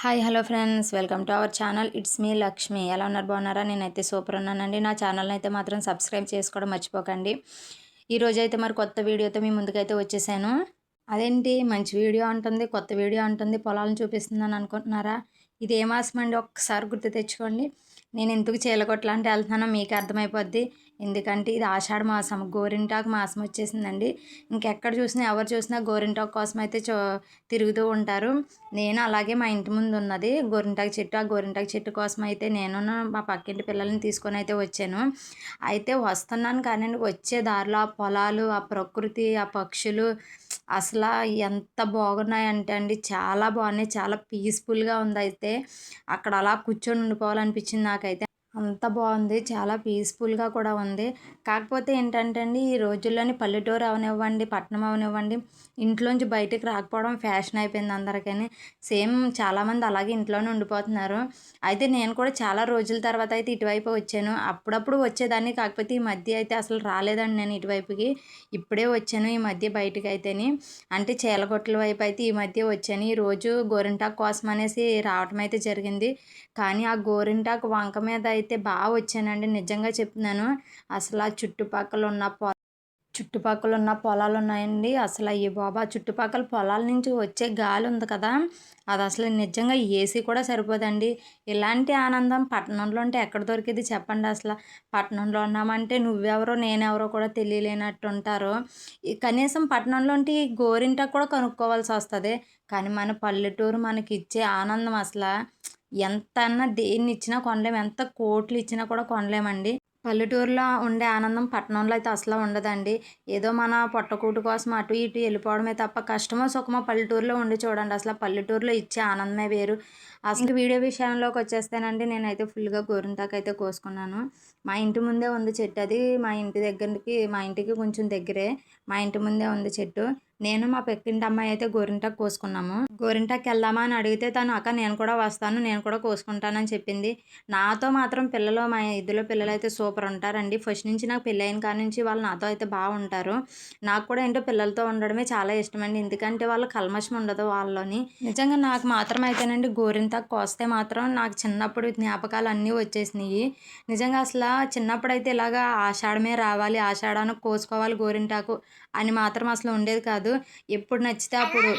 Hi hello friends, welcome to our channel. It's me Lakshmi. ఎలా ఉన్నారు? బాగున్నారా? నేనైతే సూపర్ ఉన్నానండి. నా ఛానల్ని అయితే మాత్రం సబ్స్క్రైబ్ చేసుకోవడం మర్చిపోకండి. ఈరోజు అయితే మరి కొత్త వీడియోతో మీ ముందుకైతే వచ్చేసాను. అదేంటి మంచి వీడియో అంటుంది, కొత్త వీడియో అంటుంది, పొలాలను చూపిస్తుందని అనుకుంటున్నారా? ఇది ఏ మాసం అండి? ఒక్కసారి గుర్తు తెచ్చుకోండి. నేను ఎందుకు చీలకొట్టలాంటి వెళ్తున్నానో మీకు అర్థమైపోద్ది. ఎందుకంటే ఇది ఆషాఢ మాసం, గోరింటాకు మాసం వచ్చేసిందండి. ఇంకెక్కడ చూసినా ఎవరు చూసినా గోరింటాకు కోసం అయితే తిరుగుతూ ఉంటారు. నేను అలాగే మా ఇంటి ముందు ఉన్నది గోరింటాకు చెట్టు. ఆ గోరింటాకు చెట్టు కోసం అయితే నేను మా పక్కింటి పిల్లల్ని తీసుకొని అయితే వచ్చాను. అయితే వస్తున్నాను కానీ వచ్చే దారిలో ఆ పొలాలు, ఆ ప్రకృతి, ఆ పక్షులు అసలు ఎంత బాగున్నాయంటే అండి, చాలా బాగున్నాయి. చాలా పీస్ఫుల్గా ఉంది. అయితే అక్కడ అలా కూర్చొని ఉండిపోవాలనిపించింది నాకైతే. అంత బాగుంది. చాలా పీస్ఫుల్గా కూడా ఉంది. కాకపోతే ఏంటంటే అండి, ఈ రోజుల్లోని పల్లెటూరు అవనివ్వండి, పట్టణం అవనివ్వండి, ఇంట్లోంచి బయటకు రాకపోవడం ఫ్యాషన్ అయిపోయింది అందరికీ. సేమ్ చాలామంది అలాగే ఇంట్లోనే ఉండిపోతున్నారు. అయితే నేను కూడా చాలా రోజుల తర్వాత అయితే ఇటువైపు వచ్చాను. అప్పుడప్పుడు వచ్చేదాన్ని, కాకపోతే ఈ మధ్య అయితే అసలు రాలేదండి నేను ఇటువైపుకి. ఇప్పుడే వచ్చాను ఈ మధ్య బయటకు అయితేని. అంటే చీలగొట్టల వైపు అయితే ఈ మధ్య వచ్చాను. ఈరోజు గోరింటాకు కోసం అనేసి రావటం అయితే జరిగింది. కానీ ఆ గోరింటాకు వంక మీద అయితే బాగా వచ్చానండి, నిజంగా చెప్తున్నాను. అసలు ఆ చుట్టుపక్కల ఉన్న పొలాలు ఉన్నాయండి. అసలు అయ్యి బాబా, చుట్టుపక్కల పొలాల నుంచి వచ్చే గాలి ఉంది కదా, అది అసలు నిజంగా ఏసీ కూడా సరిపోదండి. ఇలాంటి ఆనందం పట్టణంలో ఉంటే ఎక్కడ దొరికింది చెప్పండి. అసలు పట్టణంలో ఉన్నామంటే నువ్వెవరో నేనెవరో కూడా తెలియలేనట్టు ఉంటారు. కనీసం పట్టణంలో ఉంటే ఈ గోరింటాకు కూడా కనుక్కోవాల్సి వస్తుంది. కానీ మన పల్లెటూరు మనకి ఇచ్చే ఆనందం అసలు ఎంతన్నా దేన్ని ఇచ్చినా కొనలేము. ఎంత కోట్లు ఇచ్చినా కూడా కొనలేమండి. పల్లెటూరులో ఉండే ఆనందం పట్టణంలో అయితే అసలు ఉండదండి. ఏదో మన పొట్టకూటి కోసం అటు ఇటు వెళ్ళిపోవడమే తప్ప కష్టమో సుఖమో పల్లెటూరులో ఉండి చూడండి. అసలు పల్లెటూరులో ఇచ్చే ఆనందమే వేరు. అసలు వీడియో విషయంలోకి వచ్చేస్తానండి. నేనైతే ఫుల్గా గోరింటాకు అయితే కోసుకున్నాను. మా ఇంటి ముందే ఉంది చెట్టు. అది మా ఇంటికి కొంచెం దగ్గరే. మా ఇంటి ముందే ఉంది చెట్టు. నేను మా పెక్కింటి అమ్మాయి అయితే గోరింటాకు కోసుకున్నాము. గోరింటాకు వెళ్దామా అని అడిగితే తను అక్క నేను కూడా వస్తాను, నేను కూడా కోసుకుంటానని చెప్పింది. నాతో మాత్రం పిల్లలు, మా ఇద్దరు పిల్లలు అయితే సూపర్ ఉంటారండి. ఫస్ట్ నుంచి నాకు పెళ్ళైన కాడ నుంచి వాళ్ళు నాతో అయితే బాగుంటారు. నాకు కూడా ఏంటో పిల్లలతో ఉండడమే చాలా ఇష్టమండి. ఎందుకంటే వాళ్ళు కల్మషం ఉండదు వాళ్ళని. నిజంగా నాకు మాత్రం అయితేనండి గోరింటాకు కోస్తే మాత్రం నాకు చిన్నప్పుడు జ్ఞాపకాలు అన్నీ వచ్చేసినాయి. నిజంగా అసలు చిన్నప్పుడైతే ఇలాగా ఆషాఢమే రావాలి, ఆషాఢానికి కోసుకోవాలి గోరింటాకు అని మాత్రం అసలు ఉండేది కాదు. ఎప్పుడు నచ్చితే అప్పుడు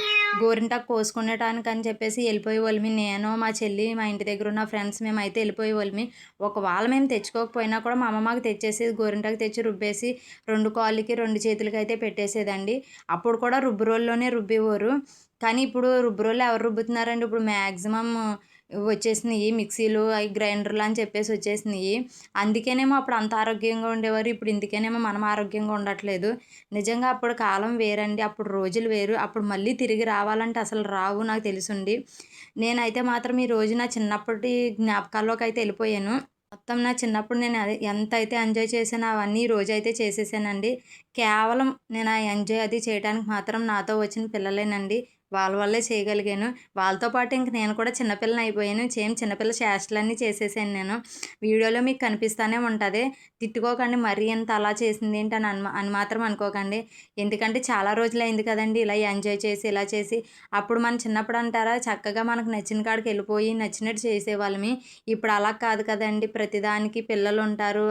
గోరింటాకు కోసుకునేటానికి అని చెప్పేసి వెళ్ళిపోయేవాళ్ళమి. నేను, మా చెల్లి, మా ఇంటి దగ్గర ఉన్న ఫ్రెండ్స్ మేమైతే వెళ్ళిపోయేవాళ్ళమి. ఒకవేళ మేము తెచ్చుకోకపోయినా కూడా మా అమ్మ మాకు తెచ్చేసి గోరింటాకు తెచ్చి రుబ్బేసి 2 కాళ్ళకి 2 చేతులకి అయితే పెట్టేసేదండి. అప్పుడు కూడా రుబ్బు రోల్లోనే రుబ్బేవారు. కానీ ఇప్పుడు రుబ్బు రోళ్ళు ఎవరు రుబ్బుతున్నారండి? ఇప్పుడు మ్యాక్సిమం వచ్చేసినాయి మిక్సీలు, అవి గ్రైండర్లు అని చెప్పేసి వచ్చేసినాయి. అందుకేనేమో అప్పుడు అంత ఆరోగ్యంగా ఉండేవారు. ఇప్పుడు ఇందుకేనేమో మనం ఆరోగ్యంగా ఉండట్లేదు. నిజంగా అప్పుడు కాలం వేరండి. అప్పుడు రోజులు వేరు. అప్పుడు మళ్ళీ తిరిగి రావాలంటే అసలు రావు నాకు తెలిసుండి. నేనైతే మాత్రం ఈ రోజు నా చిన్నప్పటి జ్ఞాపకాల్లోకి అయితే వెళ్ళిపోయాను. మొత్తం నా చిన్నప్పుడు నేను అది ఎంతైతే ఎంజాయ్ చేశానో అవన్నీ ఈ రోజైతే చేసేసానండి. కేవలం నేను ఆ ఎంజాయ్ అది చేయడానికి మాత్రం నాతో వచ్చిన పిల్లలేనండి. వాళ్ళ వల్లే చేయగలిగాను. వాళ్ళతో పాటు ఇంక నేను కూడా చిన్నపిల్లని అయిపోయాను. చిన్నపిల్ల చేష్టలన్నీ చేసేసాను నేను. వీడియోలో మీకు కనిపిస్తూనే ఉంటుంది. తిట్టుకోకండి, మరీ ఇంత అలా చేసింది ఏంటి అని మాత్రం అనుకోకండి. ఎందుకంటే చాలా రోజులైంది కదండి ఇలా ఎంజాయ్ చేసి ఇలా చేసి. అప్పుడు మన చిన్నప్పుడు అంటారా చక్కగా మనకు నచ్చిన కాడికి వెళ్ళిపోయి నచ్చినట్టు చేసేవాళ్ళమి. ఇప్పుడు అలా కాదు కదండి. ప్రతిదానికి పిల్లలు ఉంటారు,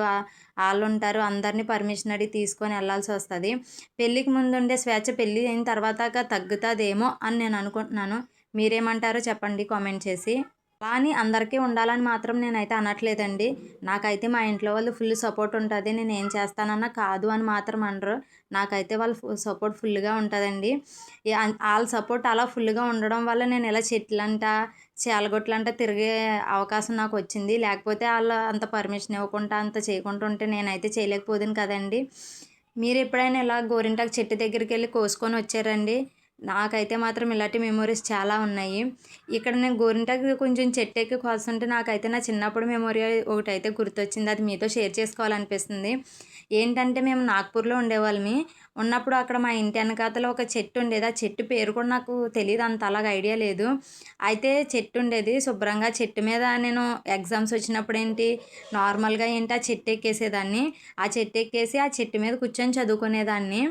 వాళ్ళు ఉంటారు, అందరినీ పర్మిషన్ అడిగి తీసుకొని వెళ్ళాల్సి వస్తుంది. పెళ్ళికి ముందుండే స్వేచ్ఛ పెళ్ళి అయిన తర్వాత తగ్గుతుందేమో అని నేను అనుకుంటున్నాను. మీరేమంటారో చెప్పండి కామెంట్ చేసి. అలా అని అందరికీ ఉండాలని మాత్రం నేనైతే అనట్లేదండి. నాకైతే మా ఇంట్లో వాళ్ళు ఫుల్ సపోర్ట్ ఉంటుంది. నేను ఏం చేస్తానన్నా కాదు అని మాత్రం అనరు. నాకైతే వాళ్ళ సపోర్ట్ ఫుల్గా ఉంటుందండి. వాళ్ళ సపోర్ట్ అలా ఫుల్గా ఉండడం వల్ల నేను ఇలా చెట్లంట చేలగొట్లంట తిరిగే అవకాశం నాకు వచ్చింది. లేకపోతే వాళ్ళు అంత పర్మిషన్ ఇవ్వకుండా అంత చేయకుండా ఉంటే నేనైతే చేయలేకపోదును కదండి. మీరు ఎప్పుడైనా ఇలా గోరింటాకు చెట్టు దగ్గరికి వెళ్ళి కోసుకొని వచ్చారండి? నాకైతే మాత్రం ఇలాంటి మెమోరీస్ చాలా ఉన్నాయి. ఇక్కడ నేను గోరింటాకు కొంచెం చెట్టు ఎక్కి కోస్తుంటే నాకైతే నా చిన్నప్పుడు మెమొరీ ఒకటైతే గుర్తొచ్చింది. అది మీతో షేర్ చేసుకోవాలనిపిస్తుంది. ఏంటంటే మేము నాగ్పూర్లో ఉండేవాళ్ళమి. ఉన్నప్పుడు అక్కడ మా ఇంటి వెనకాతల ఒక చెట్టు ఉండేది. ఆ చెట్టు పేరు కూడా నాకు తెలియదు, అంత అలాగ ఐడియా లేదు. అయితే చెట్టు ఉండేది శుభ్రంగా. చెట్టు మీద నేను ఎగ్జామ్స్ వచ్చినప్పుడు ఏంటి నార్మల్గా ఏంటి ఆ చెట్టు ఎక్కేసేదాన్ని. ఆ చెట్టు ఎక్కేసి ఆ చెట్టు మీద కూర్చొని చదువుకునేదాన్ని.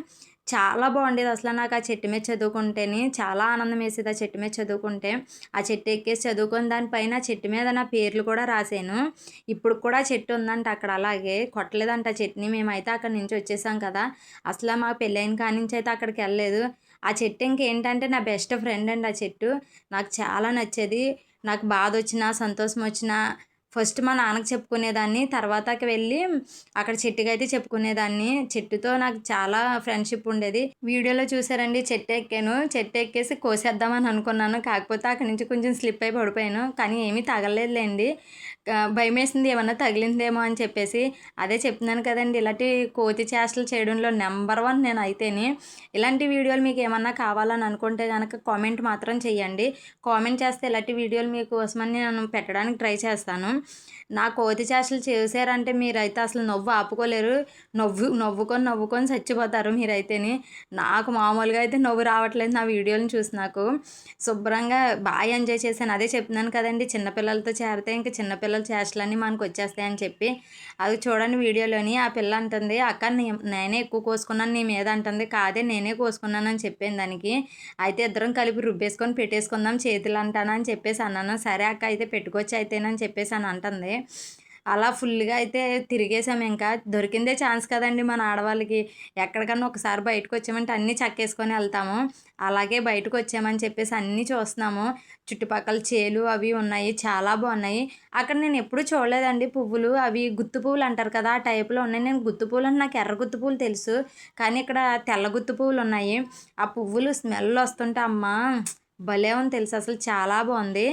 చాలా బాగుండేది అసల. నాకు ఆ చెట్టు మీద చదువుకుంటేని చాలా ఆనందం వేసేది ఆ చెట్టు మీద చదువుకుంటే. ఆ చెట్టు ఎక్కేసి చదువుకొని దానిపైన చెట్టు మీద నా పేర్లు కూడా రాసాను. ఇప్పుడు కూడా చెట్టు ఉందంట అక్కడ అలాగే. కొట్టలేదంట చెట్టుని. మేమైతే అక్కడి నుంచి వచ్చేసాం కదా! అసల మా పెళ్ళైన కానించి అయితే అక్కడికి వెళ్ళలేదు. ఆ చెట్టు ఇంకేంటంటే నా బెస్ట్ ఫ్రెండ్ అండి ఆ చెట్టు. నాకు చాలా నచ్చేది. నాకు బాధొచ్చినా, సంతోషమొచ్చినా ఫస్ట్ మా నాన్నకి చెప్పుకునేదాన్ని. తర్వాతకి వెళ్ళి అక్కడ చెట్టుకైతే చెప్పుకునేదాన్ని. చెట్టుతో నాకు చాలా ఫ్రెండ్‌షిప్ ఉండేది. వీడియోలో చూసారండి చెట్టు ఎక్కాను. చెట్టు ఎక్కేసి కోసేద్దామని అనుకున్నాను. కాకపోతే అక్కడి నుంచి కొంచెం స్లిప్ అయి పడిపోయాను. కానీ ఏమీ తగలలేదులెండి. భయమేసింది ఏమన్నా తగిలిందేమో అని చెప్పేసి. అదే చెప్తున్నాను కదండీ! ఇలాంటి కోతి చేష్టలు చేయడంలో నంబర్ 1 నేనైతేని. ఇలాంటి వీడియోలు మీకేమన్నా కావాలని అనుకుంటే గనక కామెంట్ మాత్రం చేయండి. కామెంట్ చేస్తే ఇలాంటి వీడియోలు మీకోసమని నేను పెట్టడానికి ట్రై చేస్తాను. నా కోతి చేష్టలు చేశారంటే మీరైతే అసలు నవ్వు ఆపుకోలేరు. నవ్వుకొని చచ్చిపోతారు మీరైతేని. నాకు మామూలుగా అయితే నవ్వు రావట్లేదు నా వీడియోలను చూసి నాకు. శుభ్రంగా బాగా ఎంజాయ్ చేశాను. అదే చెప్తున్నాను కదండీ! చిన్నపిల్లలతో చేరితే ఇంక చిన్నపిల్లల చేష్టలన్నీ మనకొచ్చేస్తాయని చెప్పి. అది చూడండి వీడియోలోని ఆ పిల్ల అంటుంది, "అక్క నేనే ఎక్కువ కోసుకున్నాను నీ మీద" అంటుంది. కాదే నేనే కోసుకున్నానని చెప్పాను దానికి. అయితే ఇద్దరం కలిపి రుబ్బేసుకొని పెట్టేసుకుందాం చేతులు అంటాను అని చెప్పేసి అన్నాను. సరే అక్క అయితే పెట్టుకోవచ్చు అయితేనని చెప్పేసి అని అంటుంది. అలా ఫుల్‌గా అయితే తిరిగేసాము ఇంకా. దొరికిందే ఛాన్స్ కదండీ మన ఆడవాళ్ళకి. ఎక్కడికన్నా ఒకసారి బయటకొచ్చామంటే అన్నీ చక్కేసుకొని ఎళ్తాము. అలాగే బయటకొచ్చామని చెప్పేసి అన్నీ చూస్తున్నాము. చుట్టుపక్కల చేలు అవి ఉన్నాయి. చాలా బాగున్నాయి. అక్కడ నేను ఎప్పుడూ చూడలేదండి పువ్వులు. అవి గుత్తి పువ్వులు అంటారు కదా! ఆ టైప్‌లో ఉన్నాయి. నేను గుత్తి పువ్వులంటే నాకు ఎర్ర గుత్తి పువ్వులు తెలుసు. కానీ ఇక్కడ తెల్ల గుత్తి పువ్వులున్నాయి. ఆ పువ్వులు స్మెల్ వస్తుంటే అమ్మా! భలే ఉంది తెలుసా అసలు చాలా బావుంది.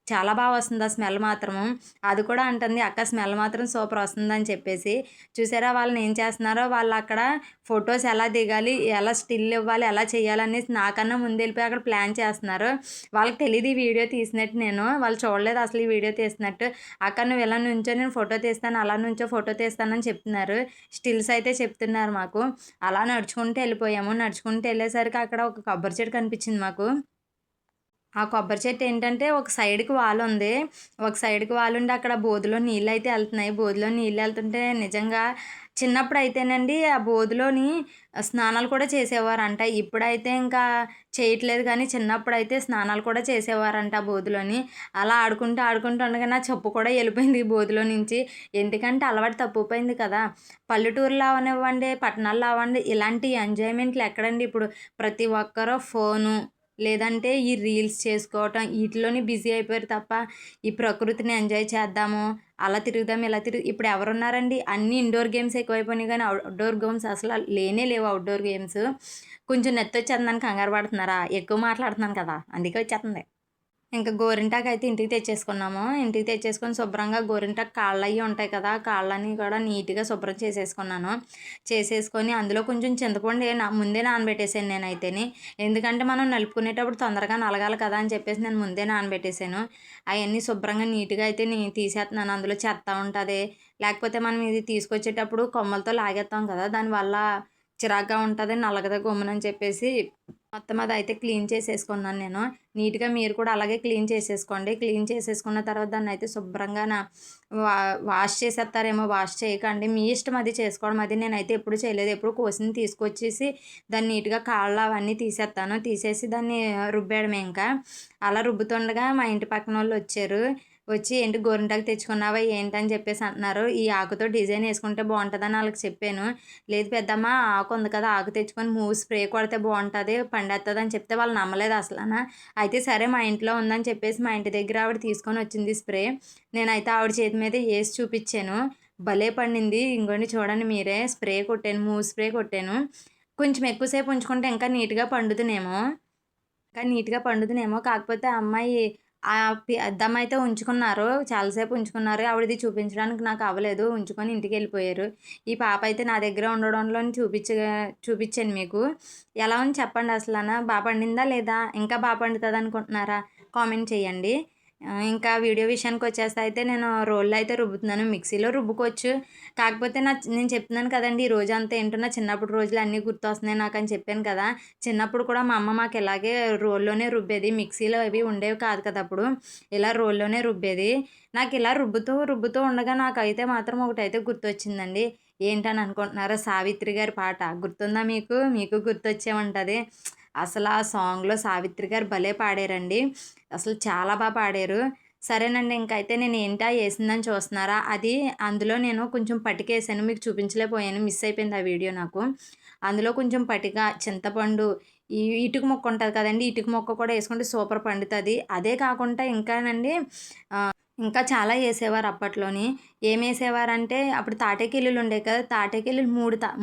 చాలా బా వస్తుంది ఆ స్మెల్ మాత్రము. అది కూడా అంటుంది, "అక్క స్మెల్ మాత్రం సూపర్ వస్తుందని" చెప్పేసి. చూసారా వాళ్ళని ఏం చేస్తున్నారో, వాళ్ళక్కడ ఫోటోస్ ఎలా దిగాలి, ఎలా స్టిల్ ఇవ్వాలి, ఎలా చేయాలనేసి నాకన్నా ముందెళ్ళిపోయి అక్కడ ప్లాన్ చేస్తున్నారు. వాళ్ళకి తెలీదు ఈ వీడియో తీసినట్టు నేను. వాళ్ళు చూడలేదు అసలు ఈ వీడియో తీసినట్టు. "అక్క నువ్వు ఇలా నుంచో నేను ఫోటో తీస్తాను, అలా నుంచో ఫోటో తీస్తానని" చెప్తున్నారు. స్టిల్స్ అయితే చెప్తున్నారు మాకు. అలా నడుచుకుంటూ వెళ్ళిపోయాము. నడుచుకుంటూ వెళ్ళేసరికి అక్కడ ఒక కొబ్బరి చెట్టు కనిపించింది మాకు. ఆ కొబ్బరి చెట్టు ఏంటంటే ఒక సైడ్‌కి వాలుంది. ఒక సైడ్‌కి వాలుండి అక్కడ బోదెలో నీళ్ళైతే ఎళ్తున్నాయి. బోదెలో నీళ్ళెళ్తుంటే నిజంగా చిన్నప్పుడైతేనండి ఆ బోదెలోని స్నానాలు కూడా చేసేవారంట. ఇప్పుడైతే ఇంకా చేయట్లేదు కానీ చిన్నప్పుడైతే స్నానాలు కూడా చేసేవారంట ఆ బోదెలోని. అలా ఆడుకుంటూ ఉండగా నా చెప్పు కూడా ఎళ్ళిపోయింది ఈ బోదెలో నుంచి. ఎందుకంటే అలవాటు తప్పిపోయింది కదా! పల్లెటూరులో అవనివ్వండి, పట్టణాల్లో అవ్వండి ఇలాంటి ఎంజాయ్‌మెంట్లు ఎక్కడండి ఇప్పుడు ప్రతి ఒక్కరు ఫోను లేదంటే ఈ రీల్స్ చేసుకోవటం ఈటిలోనే బిజీ అయిపోయారు తప్ప, ఈ ప్రకృతిని ఎంజాయ్ చేద్దాము, అలా తిరుగుదాం, ఇలా ఇప్పుడు ఎవరున్నారండి? అన్నీ ఇండోర్ గేమ్స్ ఎక్కువైపోయినాయి గానీ, అవుట్‌డోర్ గేమ్స్ అసల లేనే లేవు అవుట్‌డోర్ గేమ్స్. కొంచెం నెత్తొచ్చేత్తందని కంగారు పడుతున్నారా? ఎక్కువ మాట్లాడుతున్నాను కదా! అందుకే వచ్చేత్తంది. ఇంక గోరింటాకయితే ఇంటికి తెచ్చేసుకున్నాము. ఇంటికి తెచ్చేసుకొని శుభ్రంగా గోరింటాకు కాళ్ళయ్యి ఉంటాయి కదా! కాళ్ళని కూడా నీట్‌గా శుభ్రం చేసేసుకున్నాను. చేసేసుకొని అందులో కొంచెం చింతపండు ముందే నానబెట్టేసాను నేనైతేని. ఎందుకంటే మనం నలుపుకునేటప్పుడు తొందరగా నలగాలి కదా అని చెప్పేసి నేను ముందే నానబెట్టేసాను. అయన్నీ శుభ్రంగా నీట్‌గా అయితే తీసేత్తన్నాను. అందులో చెత్త ఉంటది. లేకపోతే మనం ఇది తీసుకొచ్చేటప్పుడు కొమ్మలతో లాగేత్తాం కదా! దానివల్ల చిరాకుగా ఉంటది. నలగదు గమ్మునని చెప్పేసి మొత్తం అదైతే క్లీన్ చేసేసుకున్నాను నేను. నీట్‌గా మీరు కూడా అలాగే క్లీన్ చేసేసుకోండి. క్లీన్ చేసేసుకున్న తర్వాత దాన్నయితే శుభ్రంగా వా వాష్ చేసేత్తారేమో వాష్ చేయకండి. మీ ఇష్టం అది చేసుకోవడం. అది నేనైతే ఎప్పుడు చేయలేదు. ఎప్పుడు కోసింది తీసుకొచ్చేసి దాన్ని నీట్‌గా కాళ్ళు అవన్నీ తీసేత్తాను. తీసేసి దాన్ని రుబ్బేయడమే ఇంకా. అలా రుబ్బుతుండగా మా ఇంటి పక్కనోళ్ళొచ్చారు. వచ్చి "ఏంటి గోరింటాకు తెచ్చుకున్నావా ఏంటి?" అని చెప్పేసి అంటున్నారు. ఈ ఆకుతో డిజైన్ యేసుకుంటే బావుంటదని ఆళ్ళకి చెప్పాను. "లేదు పెద్దమ్మ ఆకు ఉంది కదా! ఆకు తెచ్చుకొని స్ప్రే కొడితే బావుంటది. పండేత్తదని" చెప్తే వాళ్ళు నమ్మలేదు అసలన. అయితే సరే మా ఇంట్లో ఉందని చెప్పేసి మా ఇంటి దగ్గర ఆవిడ తీసుకొనొచ్చింది స్ప్రే. నేనైతే ఆవిడ చేతి మీద ఏసి చూపిచ్చాను. భలే పండింది. ఇంగోండి చూడండి మీరే స్ప్రే కొట్టాను. స్ప్రే కొట్టాను. కొంచెం ఎక్కువ సేపు ఉంచుకుంటే ఇంకా నీట్‌గా పండుదునేమో. నీట్‌గా పండుదునేమో. కాకపోతే ఆ అమ్మాయి పెద్దమ్మాయితే ఉంచుకున్నారు. చాలా సేపు ఉంచుకున్నారు. ఆవిడది చూపించడానికి నాకు అవ్వలేదు. ఉంచుకొని ఇంటికెళ్ళిపోయారు. ఈ పాప అయితే నా దగ్గర ఉండడంలోని చూపిచ్చాను మీకు. ఎలా ఉంది చెప్పండి అసలన? బా పండిందా లేదా? ఇంకా బా పండుతదనుకుంటున్నారా? కామెంట్ చేయండి. ఇంకా వీడియో విషయానికొచ్చేస్తే అయితే నేను రోల్లో అయితే రుబ్బుతున్నాను. మిక్సీలో రుబ్బుకోవచ్చు. కాకపోతే నేను చెప్తున్నాను కదండీ! ఈ రోజంతా ఏంటో నా చిన్నప్పుడు రోజులు అన్నీ గుర్తొస్తున్నాయి నాకని చెప్పాను కదా! చిన్నప్పుడు కూడా మా అమ్మ మాకు ఇలాగే రోల్లోనే రుబ్బేది. మిక్సీలో అవి ఉండేవి కాదు కదా అప్పుడు. ఇలా రోల్లోనే రుబ్బేది. నాకిలా రుబ్బుతూ ఉండగా నాకైతే మాత్రం ఒకటైతే గుర్తొచ్చిందండి. ఏంటని అనుకుంటున్నారా? సావిత్రి గారి పాట గుర్తుందా మీకు? మీకు గుర్తొచ్చే ఉంటది. అసలు ఆ సాంగ్‌లో సావిత్రి గారు భలే పాడారండి. అసలు చాలా పాడారు. సరేనండి. ఇంకైతే నేను ఏంటా ఏసిందని చూస్తున్నారా? అది అందులో నేను కొంచెం పటికేసాను. మీకు చూపించలేకపోయాను. మిస్ అయిపోయింది ఆ వీడియో నాకు. అందులో కొంచెం పటిక, చింతపండు, ఇటుక ముక్క ఉంటది కదండీ! ఇటుక ముక్క కూడా ఏసుకుంటే సూపర్ పండుతది. అదే కాకుండా ఇంకానండి ఇంకా చాలా ఏసేవారు అప్పట్లోని. ఏమేసేవారంటే అప్పుడు తాటేకిల్లులు ఉండేవి కదా! తాటేకిల్లులు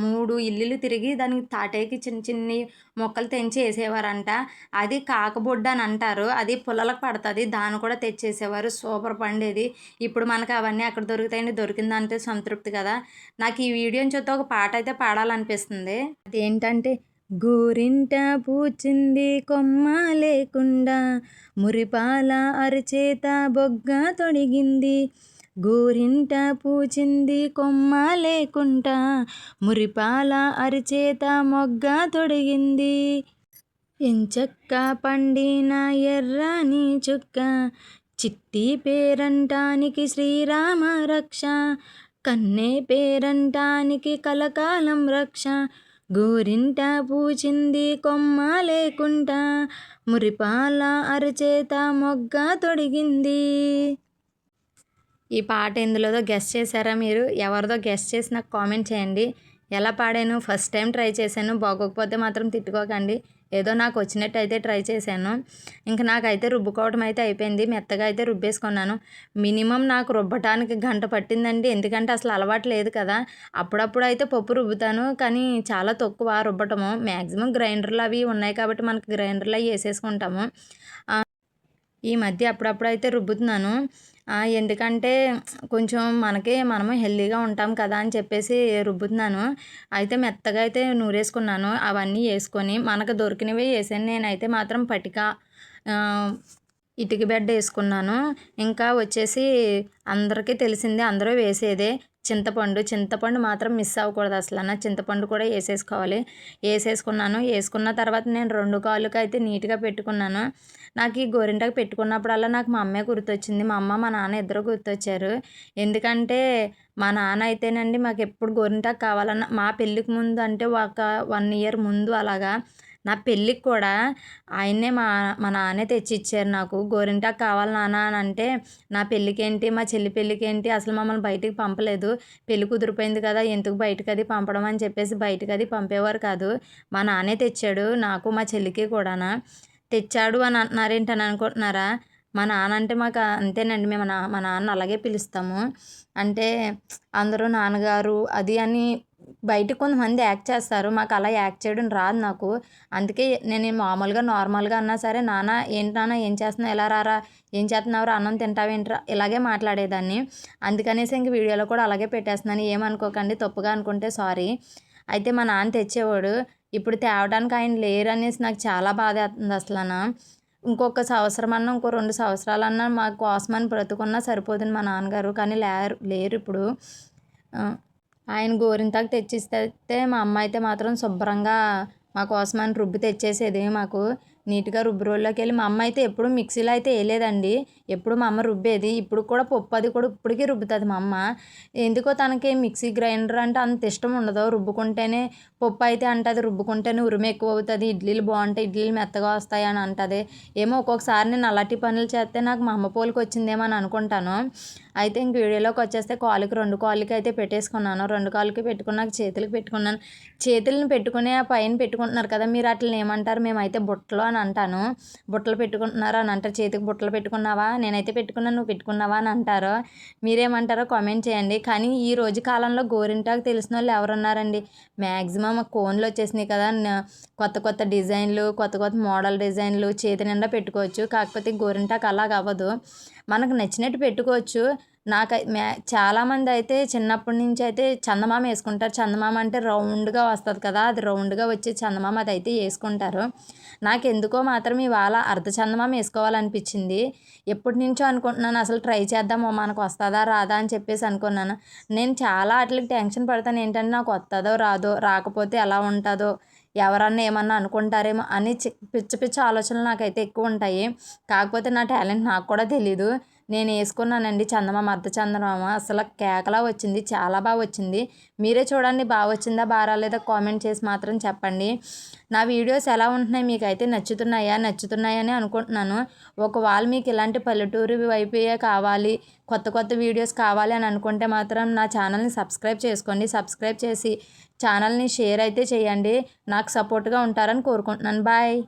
3 ఇల్లులు తిరిగి దానికి తాటేకి చిన్ని చిన్ని మొక్కలు తెంచి ఏసేవారంట. అది కాకబొడ్డు అని అంటారు. అది పుల్లలకు పడతది. దాన్ని కూడా తెచ్చేసేవారు. సూపర్ పండేది. ఇప్పుడు మనకు అవన్నీ ఎక్కడ దొరుకుతాయండి? దొరికిందంటే సంతృప్తి కదా! నాకు ఈ వీడియోని చూస్తే ఒక పాట అయితే పాడాలనిపిస్తుంది. అదేంటంటే గోరింట పూచింది కొమ్మ లేకుండా మురిపాల అరచేత బొగ్గ తొడిగింది. గోరింట పూచింది కొమ్మ లేకుండా మురిపాల అరచేత మొగ్గ తొడిగింది. ఎంచక్క పండిన ఎర్రని చుక్క చిట్టి పేరంటానికి శ్రీరామ రక్ష కన్నే పేరంటానికి కలకాలం రక్ష గోరింట పూచింది కొమ్మ లేకుండా మురిపాల అరచేత మొగ్గ తొడిగింది. ఈ పాట ఎందులోదో గెస్ చేశారా మీరు? ఎవరిదో గెస్ చేసి నాకు కామెంట్ చేయండి. ఎలా పాడాను? ఫస్ట్ టైం ట్రై చేశాను. బాగోకపోతే మాత్రం తిట్టుకోకండి. ఏదో నాకు వచ్చినట్టు అయితే ట్రై చేశాను. ఇంక నాకైతే రుబ్బుకోవడం అయితే అయిపోయింది. మెత్తగా అయితే రుబ్బేసుకున్నాను. మినిమం నాకు రుబ్బటానికి గంట పట్టిందండి. ఎందుకంటే అసలు అలవాటు లేదు కదా! అప్పుడప్పుడు అయితే పప్పు రుబ్బుతాను. కానీ చాలా తక్కువ రుబ్బటము. మ్యాక్సిమం గ్రైండర్లు అవి ఉన్నాయి కాబట్టి మనకి గ్రైండర్లో అవి వేసేసుకుంటాము. ఈ మధ్య అప్పుడప్పుడు అయితే రుబ్బుతున్నాను. ఎందుకంటే కొంచెం మనము హెల్తీగా ఉంటాం కదా అని చెప్పేసి రుబ్బుతున్నాను. అయితే మెత్తగా అయితే నూరేసుకున్నాను. అవన్నీ వేసుకొని మనకు దొరికినవే వేసాను. నేనైతే మాత్రం పటిక, ఇటుక బెడ్డ వేసుకున్నాను. ఇంకా వచ్చేసి అందరికీ తెలిసిందే, అందరూ వేసేదే చింతపండు మాత్రం మిస్ అవ్వకూడదు అసలన. చింతపండు కూడా వేసేసుకోవాలి. వేసుకున్న తర్వాత నేను 2 కాళ్ళకి అయితే నీట్గా పెట్టుకున్నాను. నాకు ఈ గోరింటాకు పెట్టుకున్నప్పుడల్లా నాకు మా అమ్మే గుర్తొచ్చింది. మా అమ్మ, మా నాన్న ఇద్దరు గుర్తొచ్చారు. ఎందుకంటే మా నాన్న అయితేనండి మాకు ఎప్పుడు గోరింటాకు కావాలన్నా మా పెళ్ళికి ముందు అంటే ఒక 1 ఇయర్ ముందు అలాగా నా పెళ్ళికి కూడా ఆయన్నే మా నాన్నే తెచ్చిచ్చారు నాకు. గోరింటాకు కావాలి నాన్న అని అంటే, నా పెళ్ళికేంటి, మా చెల్లి పెళ్ళికేంటి అసలు మమ్మల్ని బయటికి పంపలేదు. పెళ్ళి కుదిరిపోయింది కదా, ఎందుకు బయటకు అది పంపడం అని చెప్పేసి బయటకు అది పంపేవారు కాదు. మా నాన్నే తెచ్చాడు నాకు, మా చెల్లికి కూడానా. తెచ్చాడు అని అంటున్నారేంటని అనుకుంటున్నారా? మా నాన్న అంటే మాకు అంతేనండి. మేము మా నాన్న అలాగే పిలుస్తాము. అంటే అందరూ నాన్నగారు అది అని బయట కొంతమంది యాక్ట్ చేస్తారు. మాకు అలా యాక్ట్ చేయడం రాదు నాకు. అందుకే నేను మామూలుగా నార్మల్గా అన్నా సరే, నాన్న ఏంటి నాన్న ఏం చేస్తున్నావు, ఎలా రారా, ఏం చేస్తున్నావురా, అన్నం తింటావేంట్రా, ఇలాగే మాట్లాడేదాన్ని. అందుకనేసి ఇంక వీడియోలో కూడా అలాగే పెట్టేస్తున్నాను. ఏమనుకోకండి, తప్పుగా అనుకుంటే సారీ. అయితే మా నాన్న తెచ్చేవాడు. ఇప్పుడు తేవడానికి ఆయన లేరు అనేసి నాకు చాలా బాధ వేస్తుంది అసలన. ఇంకొక సంవత్సరమన్నా, ఇంకో 2 సంవత్సరాలన్నా మా కోసమని బ్రతుకున్నా సరిపోతుంది మా నాన్నగారు. కానీ లేరు ఇప్పుడు. ఆయన గోరింటాకు తెచ్చిస్తే మా అమ్మ అయితే మాత్రం శుభ్రంగా మా కోసమని రుబ్బి తెచ్చేసేది మాకు. నీట్గా రుబ్బు రోల్లోకి వెళ్ళి మా అమ్మ అయితే ఎప్పుడు మిక్సీలో అయితే వేయలేదండి. ఎప్పుడు మా అమ్మ రుబ్బేది. ఇప్పుడు కూడా పప్పు అది కూడా ఇప్పటికీ రుబ్బుతుంది మా అమ్మ. ఎందుకో తనకి మిక్సీ గ్రైండర్ అంటే అంత ఇష్టం ఉండదు. రుబ్బుకుంటేనే పప్పు అయితే అంటది, రుబ్బుకుంటేనే ఉరుము ఎక్కువ అవుతుంది, ఇడ్లీలు బాగుంటాయి, ఇడ్లీలు మెత్తగా వస్తాయి అని అంటది. ఏమో ఒక్కొక్కసారి నేను అలాంటి పనులు చేస్తే నాకు మా అమ్మ పోలికి వచ్చిందేమో అని అనుకుంటాను. అయితే ఇంక వీడియోలోకి వచ్చేస్తే 2 కాళ్ళకి అయితే పెట్టేసుకున్నాను. 2 కాళ్ళకి పెట్టుకున్నాక చేతులకి పెట్టుకున్నాను. చేతులను పెట్టుకుని ఆ పైన పెట్టుకుంటున్నారు కదా, మీరు వాటిని ఏమంటారు? మేమైతే బుట్టలు అని అంటాను. బుట్టలు పెట్టుకుంటున్నారు అని అంటారు. చేతికి బుట్టలు పెట్టుకున్నావా, నేనైతే పెట్టుకున్నాను, నువ్వు పెట్టుకున్నావా అని అంటారు. మీరేమంటారో కామెంట్ చేయండి. కానీ ఈ రోజు కాలంలో గోరింటాకు తెలిసిన వాళ్ళు ఎవరున్నారండి? మ్యాక్సిమం కోన్లు వచ్చేసినాయి కదా, కొత్త కొత్త డిజైన్లు, కొత్త కొత్త మోడల్ డిజైన్లు చేతి నిండా పెట్టుకోవచ్చు. కాకపోతే గోరింటాకు అలాగ అవ్వదు. మనకు నచ్చినట్టు పెట్టుకోవచ్చు. చాలామంది అయితే చిన్నప్పటి నుంచి అయితే చందమామ వేసుకుంటారు. చందమామ అంటే రౌండ్గా వస్తుంది కదా, అది రౌండ్గా వచ్చే చందమామ అది అయితే వేసుకుంటారు. నాకెందుకో మాత్రం ఇవాళ అర్ధ చందమామ వేసుకోవాలనిపించింది. ఎప్పటి నుంచో అనుకుంటున్నాను అసలు ట్రై చేద్దామో, మనకు వస్తుందా రాదా అని చెప్పేసి అనుకున్నాను. నేను చాలా వాటికి టెన్షన్ పడతాను. ఏంటంటే నాకు వస్తుందో రాదో, రాకపోతే ఎలా ఉంటుందో, ఎవరన్నా ఏమన్నా అనుకుంటారేమో అని పిచ్చి పిచ్చి ఆలోచనలు నాకైతే ఎక్కువ ఉంటాయి. కాకపోతే నా టాలెంట్ నాకు కూడా తెలీదు. నేను వేసుకున్నానండి చందమామ, అర్ధ చందమామ. అసలు కేకలా వచ్చింది, చాలా బాగా వచ్చింది. మీరే చూడండి, బాగా వచ్చిందా బాగా రాలేదా కామెంట్ చేసి మాత్రం చెప్పండి. నా వీడియోస్ ఎలా ఉంటున్నాయి, మీకైతే నచ్చుతున్నాయని అనుకుంటున్నాను. ఒకవేళ మీకు ఇలాంటి పల్లెటూరు వైపుయే కావాలి, కొత్త కొత్త వీడియోస్ కావాలి అని అనుకుంటే మాత్రం నా ఛానల్ని సబ్స్క్రైబ్ చేసుకోండి. సబ్స్క్రైబ్ చేసి ఛానల్ని షేర్ అయితే చేయండి. నాకు సపోర్ట్గా ఉంటారని కోరుకుంటున్నాను. బాయ్.